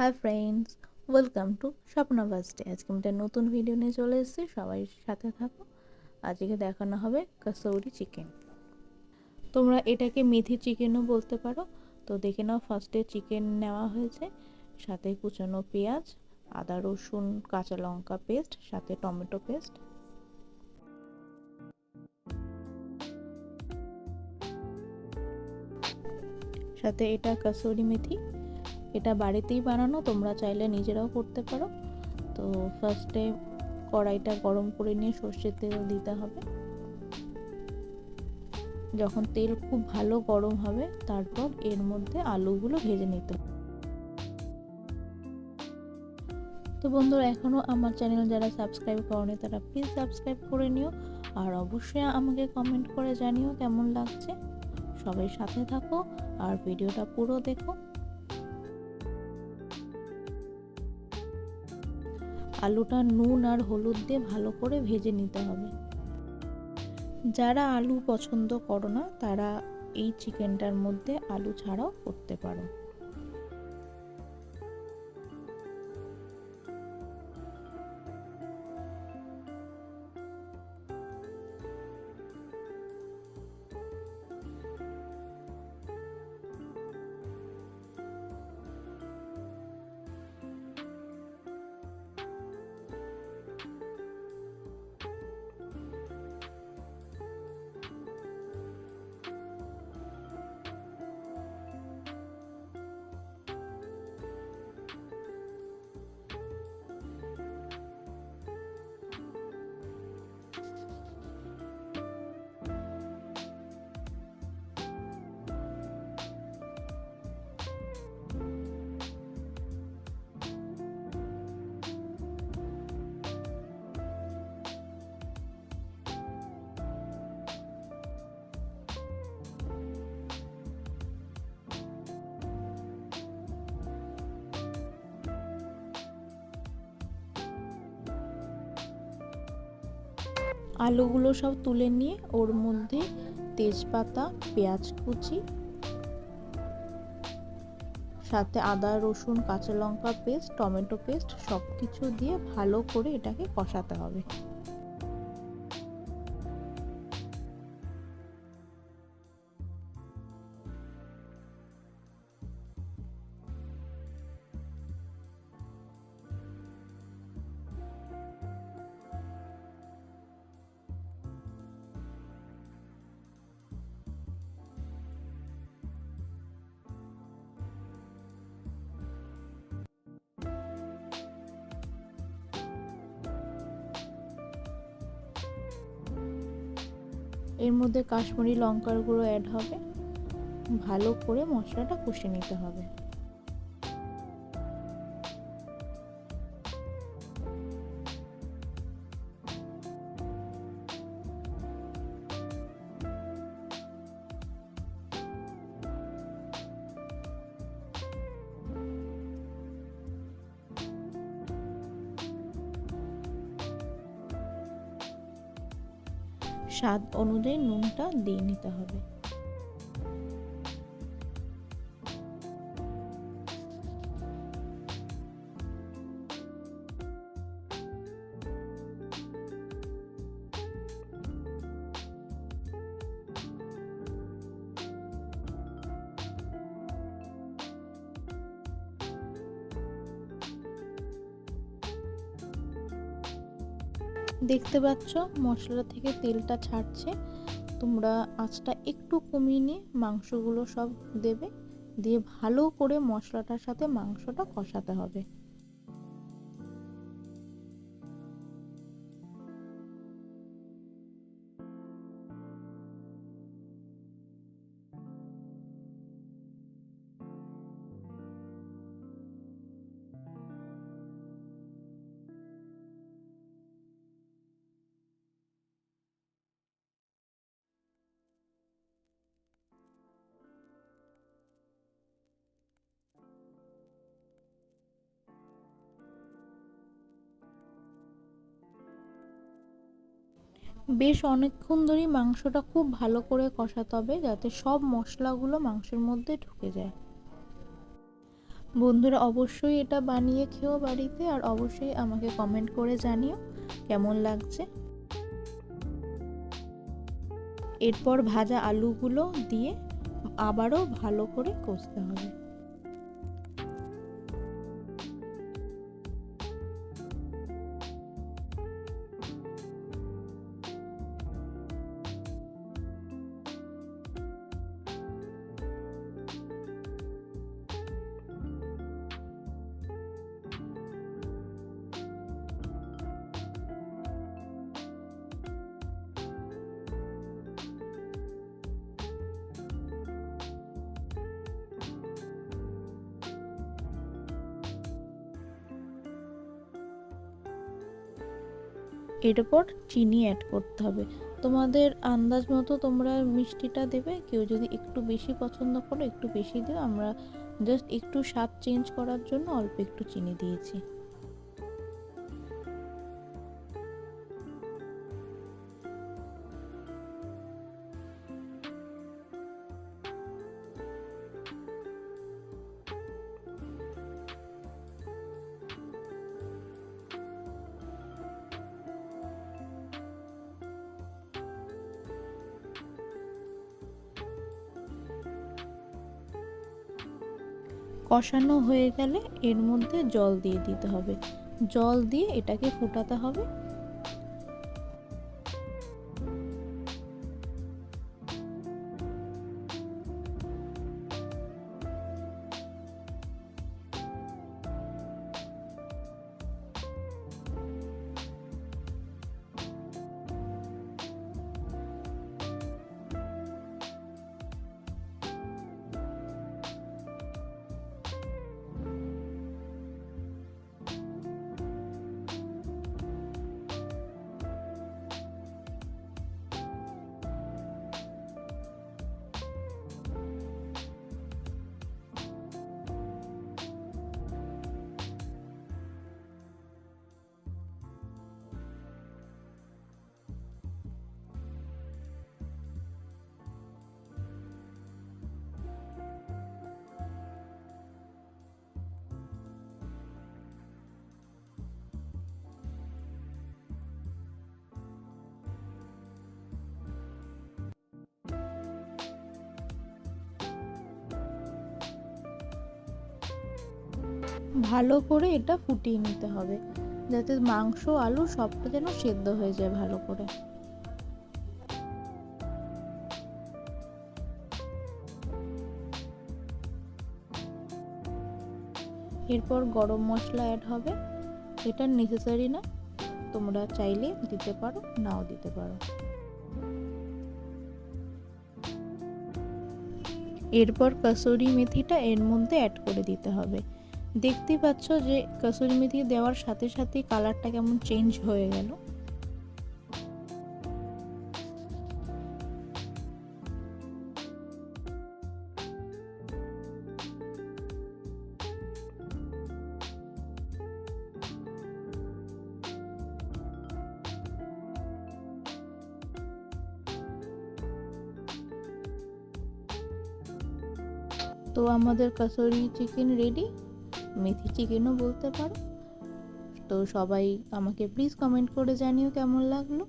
High friends, welcome to Swapna বাসডে। আজকে আমি একটা নতুন ভিডিও নিয়ে চলে এসেছি, সবাই সাথে থাকো। আজকে দেখানো হবে কাসৌরি চিকেন। তোমরা এটাকে মেথি চিকেনও বলতে পারো। তো দেখে নাও, ফার্স্টে চিকেন নেওয়া হয়েছে, সাথে কুচানো পেঁয়াজ, আদা রসুন কাঁচা লঙ্কা পেস্ট, সাথে টমেটো পেস্ট, সাথে এটা কাসৌরি মেথি। এটা বাড়িতেই বানানো, তোমরা চাইলে নিজেরাও করতে পারো। তো ফার্স্টে কড়াইটা গরম করে নিয়ে সর্ষের তেল দিতে হবে। যখন তেল খুব ভালো গরম হবে, তারপর এর মধ্যে আলুগুলো ভেজে নিতে হবে। তো বন্ধুরা, এখনও আমার চ্যানেল যারা সাবস্ক্রাইব করনি তারা প্লিজ সাবস্ক্রাইব করে নিও, আর অবশ্যই আমাকে কমেন্ট করে জানিও কেমন লাগছে। সবাই সাথে থাকো আর ভিডিওটা পুরো দেখো। আলুটা নুন আর হলুদ দিয়ে ভালো করে ভেজে নিতে হবে। যারা আলু পছন্দ করো না তারা এই চিকেনটার মধ্যে আলু ছাড়াও করতে পারো। আলুগুলো সব তুলে নিয়ে ওর মধ্যে তেজপাতা, পেঁয়াজ কুচি, সাথে আদা রসুন কাঁচা লঙ্কা পেস্ট, টমেটো পেস্ট সব কিছু দিয়ে ভালো করে এটাকে কষাতে হবে। এর মধ্যে কাশ্মীরি লঙ্কার গুঁড়ো অ্যাড হবে। ভালো করে মশলাটা কষে নিতে হবে। স্বাদ অনুযায়ী নুনটা দিয়ে নিতে হবে। দেখতে পাচ্ছ মশলা থেকে তেলটা ছাড়ছে। তোমরা আঁচটা একটু কমিয়ে নিয়ে মাংসগুলো সব দেবে, দিয়ে ভালো করে মশলাটার সাথে মাংসটা কষাতে হবে। বেশ অনেকক্ষণ ধরেই মাংসটা খুব ভালো করে কষাতে হবে, যাতে সব মশলাগুলো মাংসের মধ্যে ঢুকে যায়। বন্ধুরা অবশ্যই এটা বানিয়ে খেও বাড়িতে, আর অবশ্যই আমাকে কমেন্ট করে জানিও কেমন লাগছে। এরপর ভাজা আলুগুলো দিয়ে আবারও ভালো করে কষতে হবে। এরপর চিনি অ্যাড করতে হবে, তোমাদের আন্দাজ মতো তোমরা মিষ্টিটা দেবে। কেউ যদি একটু বেশি পছন্দ করো একটু বেশি দিও, আমরা জাস্ট একটু স্বাদ চেঞ্জ করার জন্য অল্প একটু চিনি দিয়েছি। কষানো হয়ে গেলে এর মধ্যে জল দিয়ে দিতে হবে, জল দিয়ে এটাকে ফুটাতে হবে। ভালো করে এটা ফুটিয়ে নিতে হবে, যাতে মাংস আলু সবটা যেন সেদ্ধ হয়ে যায় ভালো করে। এরপর গরম মশলা অ্যাড হবে, এটা নেসেসারি না, তোমরা চাইলে দিতে পারো নাও দিতে পারো। এরপর কসুরি মেথিটা এর মধ্যে অ্যাড করে দিতে হবে। দেখতে পাচ্ছ যে কসুরি মেথি দেওয়ার সাথে সাথে কালারটা কেমন চেঞ্জ হয়ে গেল। তো আমাদের কসুরি চিকেন রেডি, মেথি চিকেনও বলতে পারো। তো সবাই আমাকে প্লিজ কমেন্ট করে জানিও কেমন লাগলো।